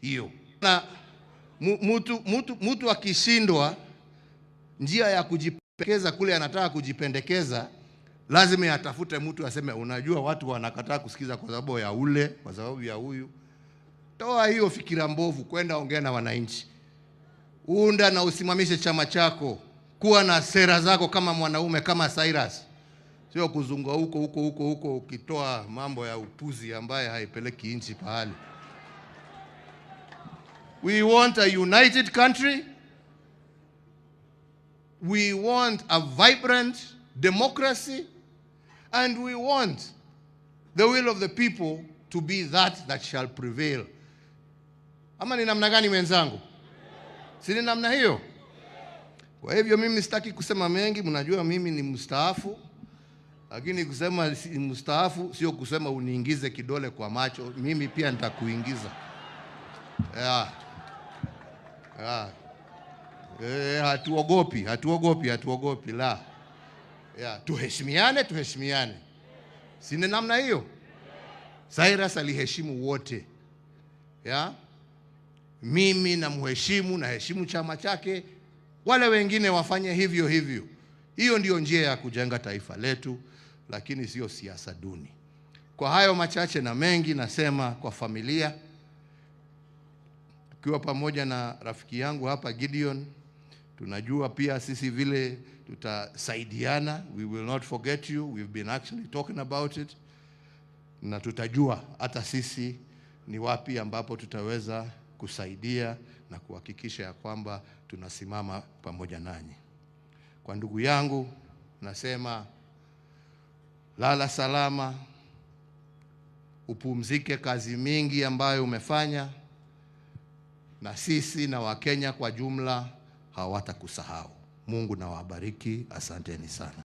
hiyo. Na mtu akishindwa njia ya kujipendekeza kule anataka kujipendekeza, lazima atafute mtu aseme, unajua watu wanakataa kusikiza kwa sababu ya ule, kwa sababu ya huyu. Toa hiyo fikira mbovu, kwenda ongea na wananchi. Unda na usimamishe chama chako. Kuwa na sera zako kama mwanaume, kama Cyrus. Sio kuzunga huko ukitoa mambo ya upuzi ambaye haipeleki nchi pahali. We want a united country. We want a vibrant democracy. And we want the will of the people to be that shall prevail. Ama ni namna gani wenzangu? Si ni namna hiyo? Kwa hivyo mimi sitaki kusema mengi, mnajua mimi ni mstaafu. Lakini kusema mstaafu sio kusema uniingize kidole kwa macho, mimi pia nitakuingiza. Hatuogopi la. Tuheshimiane. Si ni namna hiyo? Cyrus aliheshimu wote. Mimi naheshimu chama chake, wale wengine wafanye hivyo. Hiyo ndio njia ya kujenga taifa letu, lakini sio siasa duni. Kwa hayo machache na mengi, nasema kwa familia, tukiwa pamoja na rafiki yangu hapa Gideon, tunajua pia sisi vile tutasaidiana. We will not forget you. We've been actually talking about it. Na tutajua hata sisi ni wapi ambapo tutaweza kusaidia na kuhakikisha ya kwamba tunasimama pamoja nanyi. Kwa ndugu yangu nasema lala salama, upumzike kazi mingi ambayo umefanya, na sisi na Wakenya kwa jumla hawatakusahau. Mungu na wabariki. Asanteni sana.